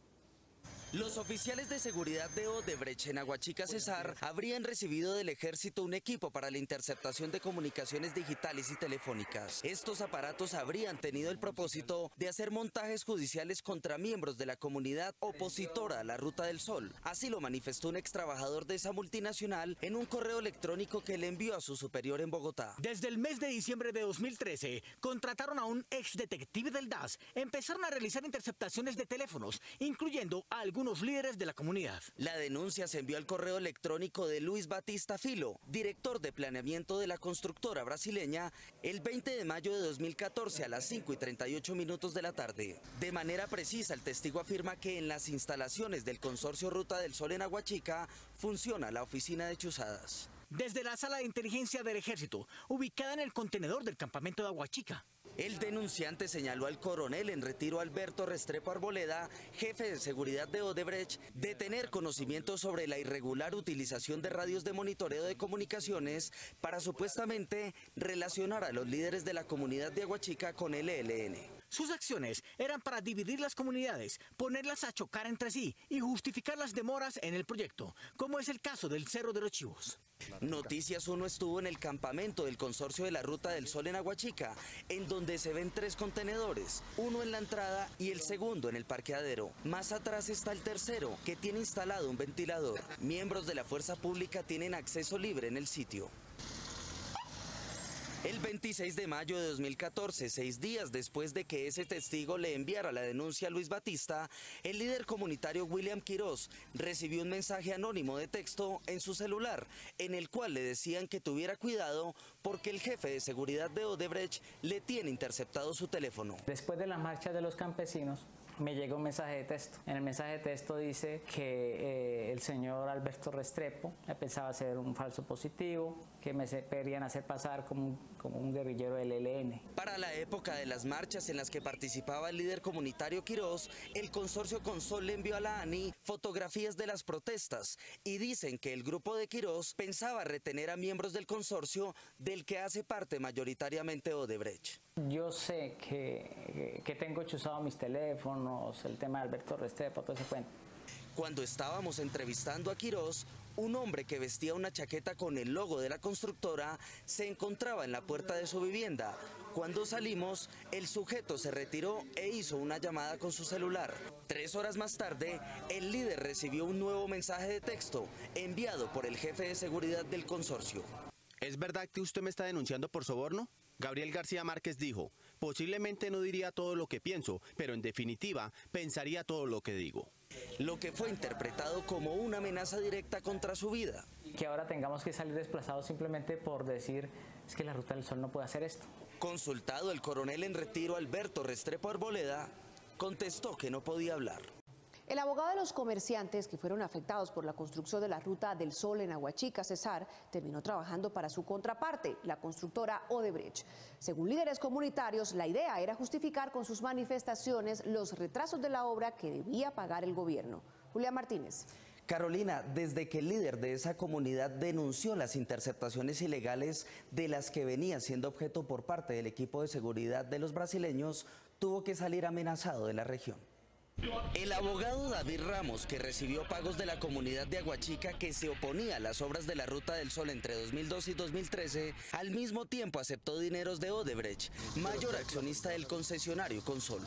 Los oficiales de seguridad de Odebrecht en Aguachica, Cesar, habrían recibido del ejército un equipo para la interceptación de comunicaciones digitales y telefónicas. Estos aparatos habrían tenido el propósito de hacer montajes judiciales contra miembros de la comunidad opositora a la Ruta del Sol. Así lo manifestó un ex trabajador de esa multinacional en un correo electrónico que le envió a su superior en Bogotá. Desde el mes de diciembre de 2013, contrataron a un ex detective del DAS. Empezaron a realizar interceptaciones de teléfonos, incluyendo a algunos líderes de la comunidad. La denuncia se envió al correo electrónico de Luis Batista Filo, director de planeamiento de la constructora brasileña, el 20 de mayo de 2014 a las 5:38 de la tarde. De manera precisa, el testigo afirma que en las instalaciones del consorcio Ruta del Sol en Aguachica funciona la oficina de chuzadas. Desde la sala de inteligencia del ejército, ubicada en el contenedor del campamento de Aguachica. El denunciante señaló al coronel en retiro Alberto Restrepo Arboleda, jefe de seguridad de Odebrecht, de tener conocimiento sobre la irregular utilización de radios de monitoreo de comunicaciones para supuestamente relacionar a los líderes de la comunidad de Aguachica con el ELN. Sus acciones eran para dividir las comunidades, ponerlas a chocar entre sí y justificar las demoras en el proyecto, como es el caso del Cerro de los Chivos. Noticias 1 estuvo en el campamento del consorcio de la Ruta del Sol en Aguachica, en donde se ven 3 contenedores, uno en la entrada y el segundo en el parqueadero. Más atrás está el tercero, que tiene instalado un ventilador. Miembros de la fuerza pública tienen acceso libre en el sitio. El 26 de mayo de 2014, 6 días después de que ese testigo le enviara la denuncia a Luis Batista, el líder comunitario William Quiroz recibió un mensaje anónimo de texto en su celular, en el cual le decían que tuviera cuidado porque el jefe de seguridad de Odebrecht le tiene interceptado su teléfono. Después de la marcha de los campesinos, me llega un mensaje de texto. En el mensaje de texto dice que el señor Alberto Restrepo me pensaba hacer un falso positivo, que me querían hacer pasar como un guerrillero del ELN. Para la época de las marchas en las que participaba el líder comunitario Quirós, el consorcio Consol le envió a la ANI fotografías de las protestas y dicen que el grupo de Quirós pensaba retener a miembros del consorcio del que hace parte mayoritariamente Odebrecht. Yo sé que tengo chuzado mis teléfonos, el tema de Alberto Restrepo, todo ese cuento. Cuando estábamos entrevistando a Quirós, un hombre que vestía una chaqueta con el logo de la constructora se encontraba en la puerta de su vivienda. Cuando salimos, el sujeto se retiró e hizo una llamada con su celular. 3 horas más tarde, el líder recibió un nuevo mensaje de texto enviado por el jefe de seguridad del consorcio. ¿Es verdad que usted me está denunciando por soborno? Gabriel García Márquez dijo, posiblemente no diría todo lo que pienso, pero en definitiva pensaría todo lo que digo. Lo que fue interpretado como una amenaza directa contra su vida. Que ahora tengamos que salir desplazados simplemente por decir, es que la Ruta del Sol no puede hacer esto. Consultado, el coronel en retiro Alberto Restrepo Arboleda contestó que no podía hablar. El abogado de los comerciantes que fueron afectados por la construcción de la Ruta del Sol en Aguachica, Cesar, terminó trabajando para su contraparte, la constructora Odebrecht. Según líderes comunitarios, la idea era justificar con sus manifestaciones los retrasos de la obra que debía pagar el gobierno. Julia Martínez. Carolina, desde que el líder de esa comunidad denunció las interceptaciones ilegales de las que venía siendo objeto por parte del equipo de seguridad de los brasileños, tuvo que salir amenazado de la región. El abogado David Ramos, que recibió pagos de la comunidad de Aguachica que se oponía a las obras de la Ruta del Sol entre 2012 y 2013, al mismo tiempo aceptó dineros de Odebrecht, mayor accionista del concesionario Consol.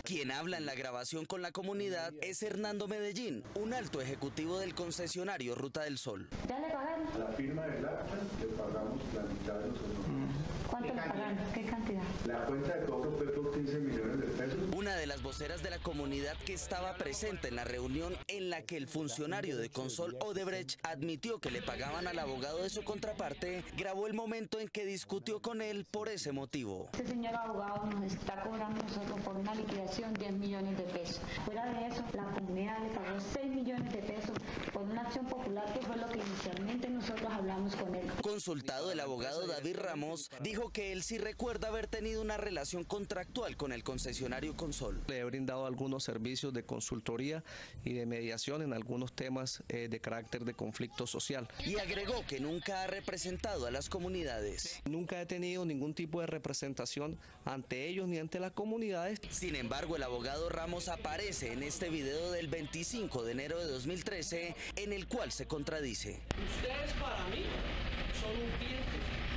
Quien habla en la grabación con la comunidad es Hernando Medellín, un alto ejecutivo del concesionario Ruta del Sol. ¿Ya le pagaron? A la firma del acta le pagamos la mitad de los honorarios. ¿Cuánto le pagaron? ¿Qué cantidad? La cuenta de cobro fue por 15 millones de pesos. Una de las voceras de la comunidad que estaba presente en la reunión en la que el funcionario de Consol Odebrecht admitió que le pagaban al abogado de su contraparte, grabó el momento en que discutió con él por ese motivo. Este señor abogado nos está cobrando nosotros por una liquidación 10 millones de pesos. Fuera de eso, la comunidad le pagó 6 millones de pesos por una acción popular que fue lo que inicialmente nosotros hablamos con él. Consultado, el abogado David Ramos dijo que él sí recuerda haber tenido una relación contractual con el concesionario Consol. Le he brindado algunos servicios de consultoría y de mediación en algunos temas de carácter de conflicto social. Y agregó que nunca ha representado a las comunidades. Nunca he tenido ningún tipo de representación ante ellos ni ante las comunidades. Sin embargo, el abogado Ramos aparece en este video del 25 de enero de 2013, en el cual se contradice. Ustedes para mí son un cliente.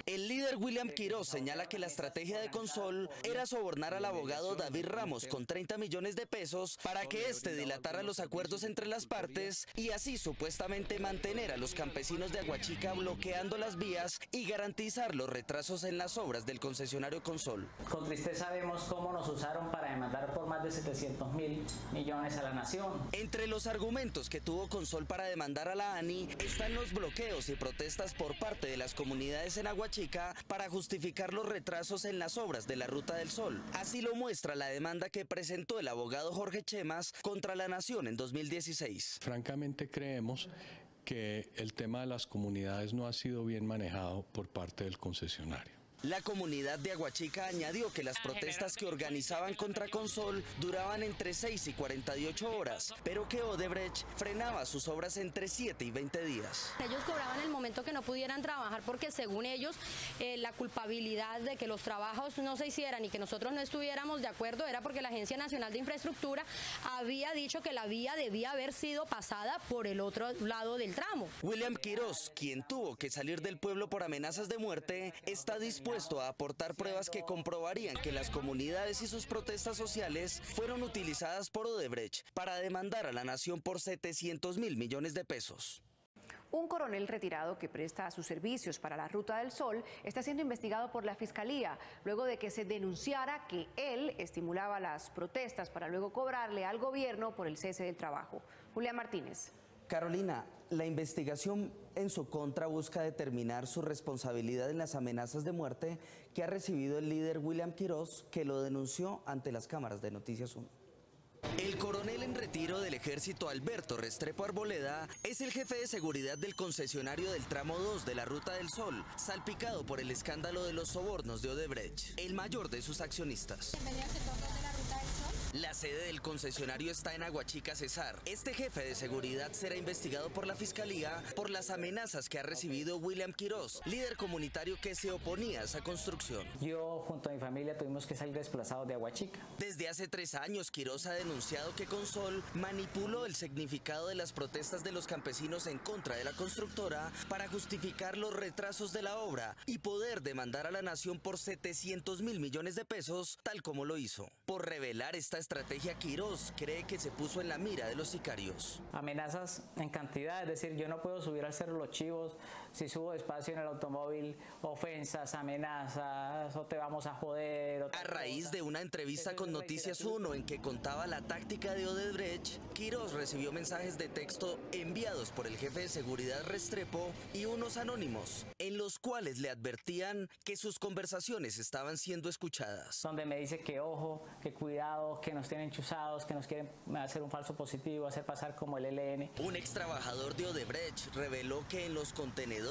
El líder William Quirós señala que la estrategia de Consol era sobornar al abogado David Ramos con 30 millones de pesos para que éste dilatara los acuerdos entre las partes y así supuestamente mantener a los campesinos de Aguachica bloqueando las vías y garantizar los retrasos en las obras del concesionario Consol. Con tristeza vemos cómo nos usaron para demandar por más de 700.000 millones a la nación. Entre los argumentos que tuvo Consol para demandar a la ANI están los bloqueos y protestas por parte de las comunidades en Aguachica para justificar los retrasos en las obras de la Ruta del Sol. Así lo muestra la demanda que presentó el abogado Jorge Chemas contra la Nación en 2016. Francamente creemos que el tema de las comunidades no ha sido bien manejado por parte del concesionario. La comunidad de Aguachica añadió que las protestas que organizaban contra Consol duraban entre 6 y 48 horas, pero que Odebrecht frenaba sus obras entre 7 y 20 días. Ellos cobraban el momento que no pudieran trabajar porque según ellos la culpabilidad de que los trabajos no se hicieran y que nosotros no estuviéramos de acuerdo era porque la Agencia Nacional de Infraestructura había dicho que la vía debía haber sido pasada por el otro lado del tramo. William Quirós, quien tuvo que salir del pueblo por amenazas de muerte, está dispuesto a aportar pruebas que comprobarían que las comunidades y sus protestas sociales fueron utilizadas por Odebrecht para demandar a la nación por 700.000 millones de pesos. Un coronel retirado que presta sus servicios para la Ruta del Sol está siendo investigado por la Fiscalía, luego de que se denunciara que él estimulaba las protestas para luego cobrarle al gobierno por el cese del trabajo. Julia Martínez. Carolina, La investigación en su contra busca determinar su responsabilidad en las amenazas de muerte que ha recibido el líder William Quirós, que lo denunció ante las cámaras de Noticias 1. El coronel en retiro del ejército Alberto Restrepo Arboleda es el jefe de seguridad del concesionario del tramo 2 de la Ruta del Sol, salpicado por el escándalo de los sobornos de Odebrecht, el mayor de sus accionistas. La sede del concesionario está en Aguachica, Cesar. Este jefe de seguridad será investigado por la Fiscalía por las amenazas que ha recibido William Quirós, líder comunitario que se oponía a esa construcción. Yo junto a mi familia tuvimos que salir desplazados de Aguachica. Desde hace 3 años, Quirós ha denunciado que Consol manipuló el significado de las protestas de los campesinos en contra de la constructora para justificar los retrasos de la obra y poder demandar a la nación por 700.000 millones de pesos, tal como lo hizo. Por revelar esta estrategia, Quirós cree que se puso en la mira de los sicarios. Amenazas en cantidad, es decir, yo no puedo subir al cerro Los Chivos si subo despacio en el automóvil, ofensas, amenazas, o te vamos a joder. A raíz de una entrevista con Noticias 1 en que contaba la táctica de Odebrecht, Quirós recibió mensajes de texto enviados por el jefe de seguridad Restrepo y unos anónimos, en los cuales le advertían que sus conversaciones estaban siendo escuchadas. Donde me dice que ojo, que cuidado, que nos tienen chuzados, que nos quieren hacer un falso positivo, hacer pasar como el ELN. Un ex trabajador de Odebrecht reveló que en los contenedores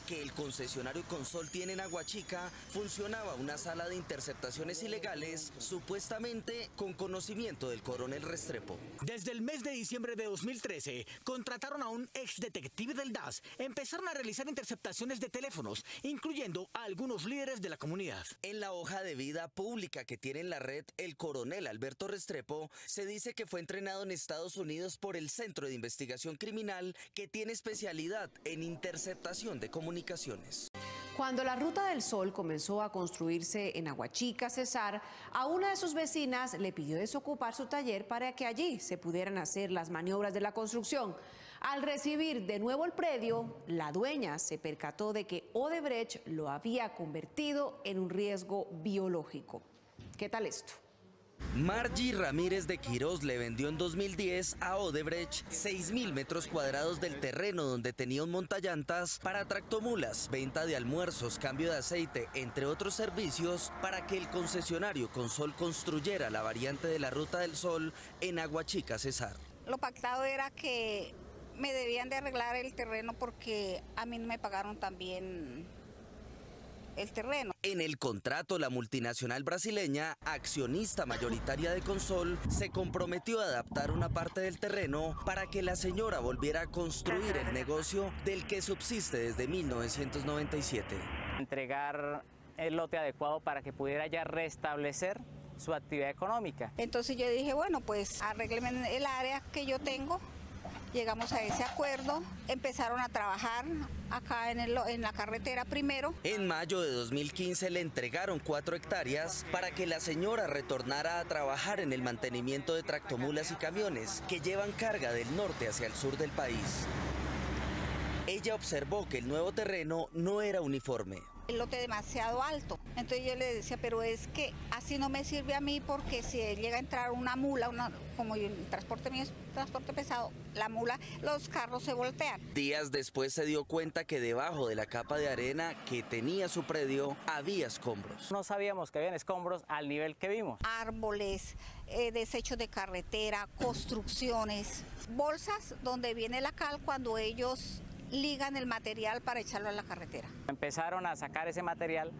que el concesionario Consol tiene en Aguachica funcionaba una sala de interceptaciones ilegales, supuestamente con conocimiento del coronel Restrepo. Desde el mes de diciembre de 2013, contrataron a un ex detective del DAS. Empezaron a realizar interceptaciones de teléfonos, incluyendo a algunos líderes de la comunidad. En la hoja de vida pública que tiene en la red el coronel Alberto Restrepo, se dice que fue entrenado en Estados Unidos por el Centro de Investigación Criminal, que tiene especialidad en interceptación de comunicaciones. Cuando la Ruta del Sol comenzó a construirse en Aguachica, Cesar, a una de sus vecinas le pidió desocupar su taller para que allí se pudieran hacer las maniobras de la construcción. Al recibir de nuevo el predio, la dueña se percató de que Odebrecht lo había convertido en un riesgo biológico. ¿Qué tal esto? Margie Ramírez de Quirós le vendió en 2010 a Odebrecht 6.000 metros cuadrados del terreno donde tenía un montallantas para tractomulas, venta de almuerzos, cambio de aceite, entre otros servicios, para que el concesionario Consol construyera la variante de la Ruta del Sol en Aguachica, Cesar. Lo pactado era que me debían de arreglar el terreno porque a mí no me pagaron también el terreno. En el contrato, la multinacional brasileña, accionista mayoritaria de Consol, se comprometió a adaptar una parte del terreno para que la señora volviera a construir el negocio del que subsiste desde 1997. Entregar el lote adecuado para que pudiera ya restablecer su actividad económica. Entonces yo dije, bueno, pues arréglenme el área que yo tengo. Llegamos a ese acuerdo, empezaron a trabajar acá en la carretera primero. En mayo de 2015 le entregaron 4 hectáreas para que la señora retornara a trabajar en el mantenimiento de tractomulas y camiones que llevan carga del norte hacia el sur del país. Ella observó que el nuevo terreno no era uniforme. El lote demasiado alto. Entonces yo le decía, pero es que así no me sirve a mí porque si llega a entrar una mula, como el transporte mío es transporte pesado, la mula, los carros se voltean. Días después se dio cuenta que debajo de la capa de arena que tenía su predio había escombros. No sabíamos que habían escombros al nivel que vimos. Árboles, desechos de carretera, construcciones, bolsas donde viene la cal cuando ellos ligan el material para echarlo a la carretera. Empezaron a sacar ese material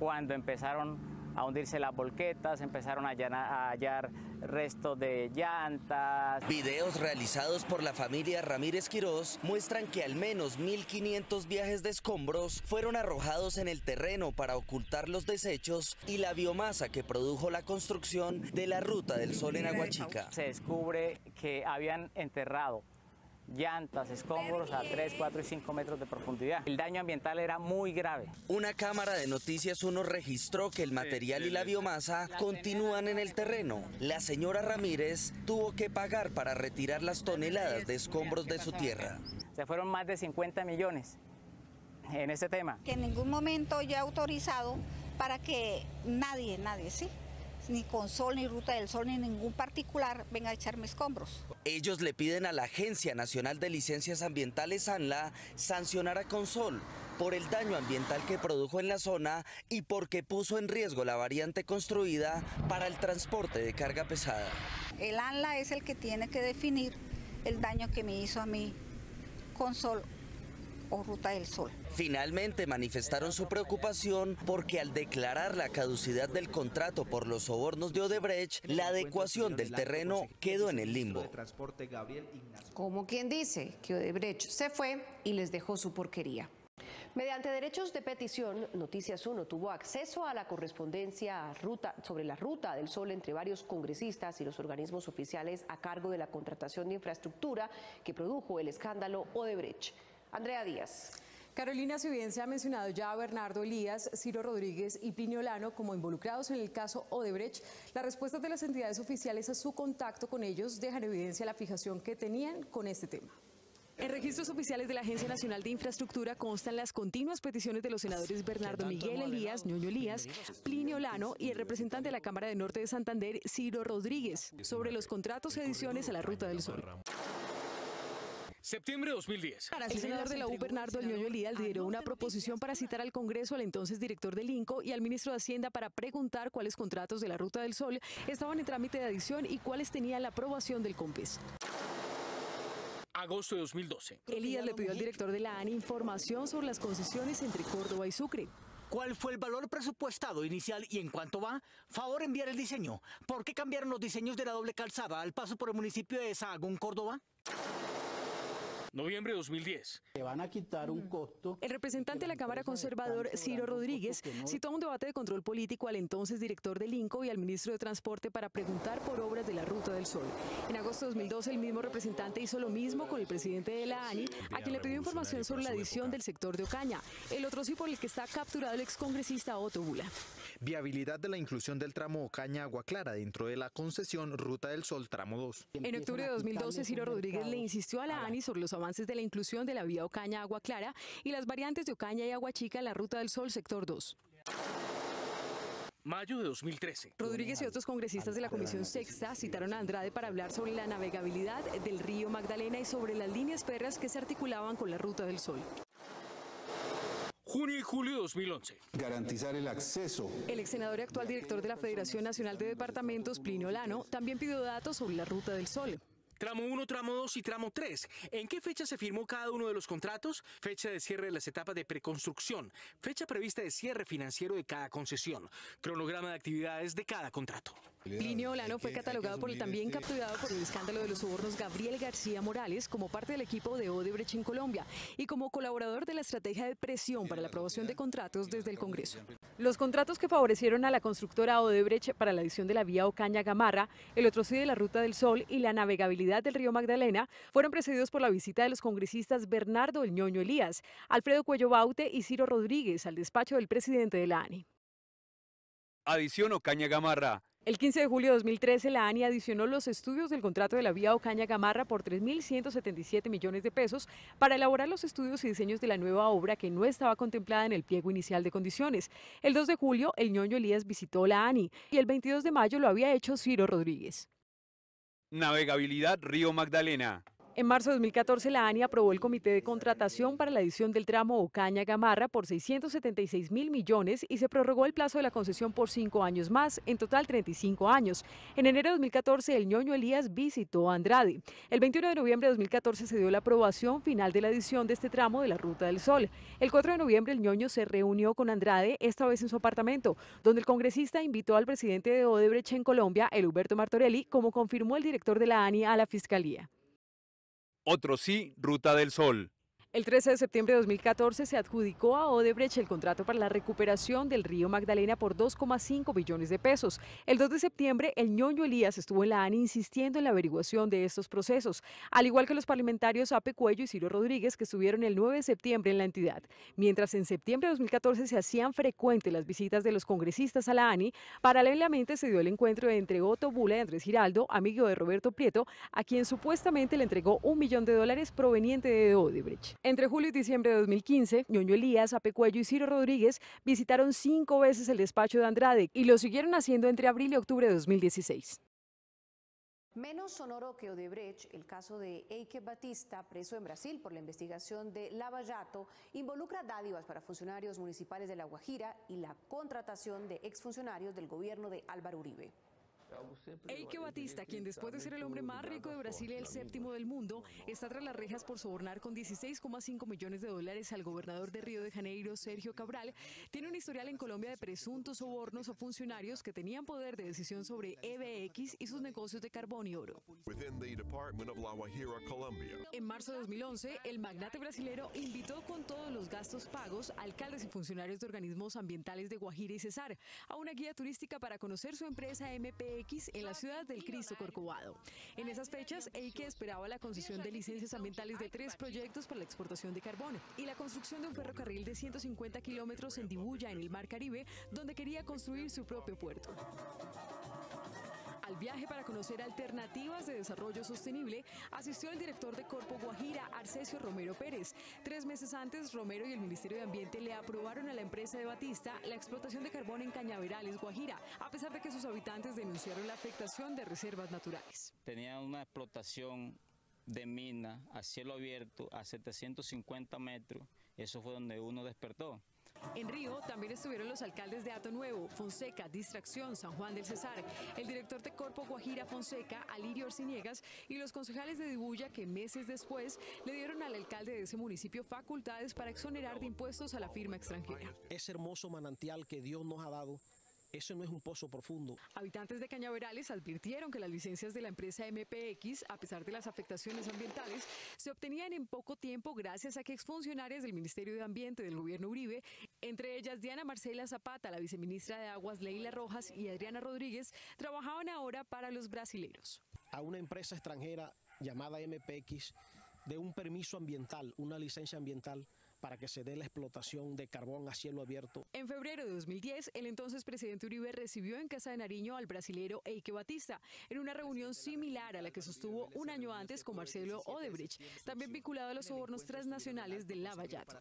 cuando empezaron a hundirse las volquetas, empezaron a hallar restos de llantas. Videos realizados por la familia Ramírez Quirós muestran que al menos 1.500 viajes de escombros fueron arrojados en el terreno para ocultar los desechos y la biomasa que produjo la construcción de la Ruta del Sol en Aguachica. Se descubre que habían enterrado llantas, escombros a 3, 4 y 5 metros de profundidad. El daño ambiental era muy grave. Una cámara de Noticias 1 registró que el material y la biomasa continúan en el terreno. La señora Ramírez tuvo que pagar para retirar las toneladas de escombros de su tierra. Se fueron más de 50 millones en este tema. Que en ningún momento ya autorizado para que nadie, sí, ni Consol, ni Ruta del Sol, ni ningún particular venga a echarme escombros. Ellos le piden a la Agencia Nacional de Licencias Ambientales, ANLA, sancionar a Consol por el daño ambiental que produjo en la zona y porque puso en riesgo la variante construida para el transporte de carga pesada. El ANLA es el que tiene que definir el daño que me hizo a mí Consol o Ruta del Sol. Finalmente manifestaron su preocupación porque al declarar la caducidad del contrato por los sobornos de Odebrecht, la adecuación del terreno quedó en el limbo. Como quien dice que Odebrecht se fue y les dejó su porquería. Mediante derechos de petición, Noticias 1 tuvo acceso a la correspondencia sobre la Ruta del Sol entre varios congresistas y los organismos oficiales a cargo de la contratación de infraestructura que produjo el escándalo Odebrecht. Andrea Díaz. Carolina, si bien se ha mencionado ya a Bernardo Elías, Ciro Rodríguez y Plinio Lano como involucrados en el caso Odebrecht, las respuestas de las entidades oficiales a su contacto con ellos dejan evidencia la fijación que tenían con este tema. En registros oficiales de la Agencia Nacional de Infraestructura constan las continuas peticiones de los senadores Bernardo Miguel Elías, Ñoño Elías, Plinio Lano y el representante de la Cámara de Norte de Santander, Ciro Rodríguez, sobre los contratos y adiciones a la Ruta del Sol. Septiembre de 2010. El senador de la U, Bernardo Ñoño Elías, lideró una proposición para citar al Congreso al entonces director del INCO y al ministro de Hacienda para preguntar cuáles contratos de la Ruta del Sol estaban en trámite de adición y cuáles tenían la aprobación del COMPES. Agosto de 2012. Elías le pidió al director de la ANI información sobre las concesiones entre Córdoba y Sucre. ¿Cuál fue el valor presupuestado inicial y en cuánto va? Favor enviar el diseño. ¿Por qué cambiaron los diseños de la doble calzada al paso por el municipio de Sahagún, Córdoba? Noviembre de 2010. Le van a quitar un costo. El representante de la Cámara Conservador, Ciro Rodríguez, citó un debate de control político al entonces director del INCO y al ministro de Transporte para preguntar por obras de la Ruta del Sol. En agosto de 2012, el mismo representante hizo lo mismo con el presidente de la ANI, a quien le pidió información sobre la adición del sector de Ocaña, el otro sí por el que está capturado el excongresista Otto Bula. Viabilidad de la inclusión del tramo Ocaña-Agua Clara dentro de la concesión Ruta del Sol tramo 2. En octubre de 2012, Ciro Rodríguez le insistió a la ANI sobre los avances de la inclusión de la vía Ocaña-Agua Clara y las variantes de Ocaña y Agua Chica en la Ruta del Sol sector 2. Mayo de 2013. Rodríguez y otros congresistas de la Comisión Sexta citaron a Andrade para hablar sobre la navegabilidad del río Magdalena y sobre las líneas férreas que se articulaban con la Ruta del Sol. Junio y julio de 2011. Garantizar el acceso. El ex senador y actual director de la Federación Nacional de Departamentos, Plinio Lano, también pidió datos sobre la Ruta del Sol. Tramo 1, tramo 2 y tramo 3. ¿En qué fecha se firmó cada uno de los contratos? Fecha de cierre de las etapas de preconstrucción. Fecha prevista de cierre financiero de cada concesión. Cronograma de actividades de cada contrato. Plinio Lano fue catalogado por el también capturado por el escándalo de los sobornos Gabriel García Morales como parte del equipo de Odebrecht en Colombia y como colaborador de la estrategia de presión para la aprobación de contratos desde el Congreso. Los contratos que favorecieron a la constructora Odebrecht para la adición de la vía Ocaña-Gamarra, el otro sí de la Ruta del Sol y la navegabilidad del río Magdalena fueron precedidos por la visita de los congresistas Bernardo el Ñoño Elías, Alfredo Cuello Baute y Ciro Rodríguez al despacho del presidente de la ANI. Adición Ocaña-Gamarra. El 15 de julio de 2013, la ANI adicionó los estudios del contrato de la vía Ocaña-Gamarra por 3.177 millones de pesos para elaborar los estudios y diseños de la nueva obra que no estaba contemplada en el pliego inicial de condiciones. El 2 de julio, el Ñoño Elías visitó la ANI y el 22 de mayo lo había hecho Ciro Rodríguez. Navegabilidad Río Magdalena. En marzo de 2014, la ANI aprobó el comité de contratación para la edición del tramo Ocaña-Gamarra por 676.000 millones y se prorrogó el plazo de la concesión por 5 años más, en total 35 años. En enero de 2014, el Ñoño Elías visitó a Andrade. El 21 de noviembre de 2014 se dio la aprobación final de la edición de este tramo de la Ruta del Sol. El 4 de noviembre, el Ñoño se reunió con Andrade, esta vez en su apartamento, donde el congresista invitó al presidente de Odebrecht en Colombia, Huberto Martorelli, como confirmó el director de la ANI a la Fiscalía. Otro sí, Ruta del Sol. El 13 de septiembre de 2014 se adjudicó a Odebrecht el contrato para la recuperación del río Magdalena por 2,5 billones de pesos. El 2 de septiembre, el Ñoño Elías estuvo en la ANI insistiendo en la averiguación de estos procesos, al igual que los parlamentarios Ape Cuello y Ciro Rodríguez, que estuvieron el 9 de septiembre en la entidad. Mientras en septiembre de 2014 se hacían frecuentes las visitas de los congresistas a la ANI, paralelamente se dio el encuentro entre Otto Bula y Andrés Giraldo, amigo de Roberto Prieto, a quien supuestamente le entregó $1 millón proveniente de Odebrecht. Entre julio y diciembre de 2015, Ñoño Elías, Ape Cuello y Ciro Rodríguez visitaron 5 veces el despacho de Andrade y lo siguieron haciendo entre abril y octubre de 2016. Menos sonoro que Odebrecht, el caso de Eike Batista, preso en Brasil por la investigación de Lava Jato, involucra dádivas para funcionarios municipales de La Guajira y la contratación de exfuncionarios del gobierno de Álvaro Uribe. Eike Batista, quien después de ser el hombre más rico de Brasil y el 7º del mundo, está tras las rejas por sobornar con 16,5 millones de dólares al gobernador de Río de Janeiro, Sergio Cabral, tiene un historial en Colombia de presuntos sobornos a funcionarios que tenían poder de decisión sobre EBX y sus negocios de carbón y oro. En marzo de 2011, el magnate brasilero invitó con todos los gastos pagos a alcaldes y funcionarios de organismos ambientales de Guajira y Cesar a una guía turística para conocer su empresa MPX en la ciudad del Cristo Corcovado. En esas fechas, Eike esperaba la concesión de licencias ambientales de 3 proyectos para la exportación de carbón y la construcción de un ferrocarril de 150 kilómetros en Dibuya, en el Mar Caribe, donde quería construir su propio puerto. Al viaje para conocer alternativas de desarrollo sostenible, asistió el director de Corpo Guajira, Arcesio Romero Pérez. 3 meses antes, Romero y el Ministerio de Ambiente le aprobaron a la empresa de Batista la explotación de carbón en Cañaverales, Guajira, a pesar de que sus habitantes denunciaron la afectación de reservas naturales. Tenía una explotación de mina a cielo abierto a 750 metros, eso fue donde uno despertó. En Río también estuvieron los alcaldes de Hato Nuevo, Fonseca, Distracción, San Juan del Cesar, el director de Corpo Guajira, Fonseca, Alirio Orciniegas, y los concejales de Dibuya que meses después le dieron al alcalde de ese municipio facultades para exonerar de impuestos a la firma extranjera. Ese hermoso manantial que Dios nos ha dado, eso no es un pozo profundo. Habitantes de Cañaverales advirtieron que las licencias de la empresa MPX, a pesar de las afectaciones ambientales, se obtenían en poco tiempo gracias a que exfuncionarias del Ministerio de Ambiente del gobierno Uribe, entre ellas Diana Marcela Zapata, la viceministra de Aguas Leila Rojas y Adriana Rodríguez, trabajaban ahora para los brasileros. A una empresa extranjera llamada MPX de un permiso ambiental, una licencia ambiental, para que se dé la explotación de carbón a cielo abierto. En febrero de 2010, el entonces presidente Uribe recibió en Casa de Nariño al brasilero Eike Batista, en una reunión similar a la que sostuvo un año antes con Marcelo Odebrecht, también vinculado a los sobornos transnacionales del Lava Jato.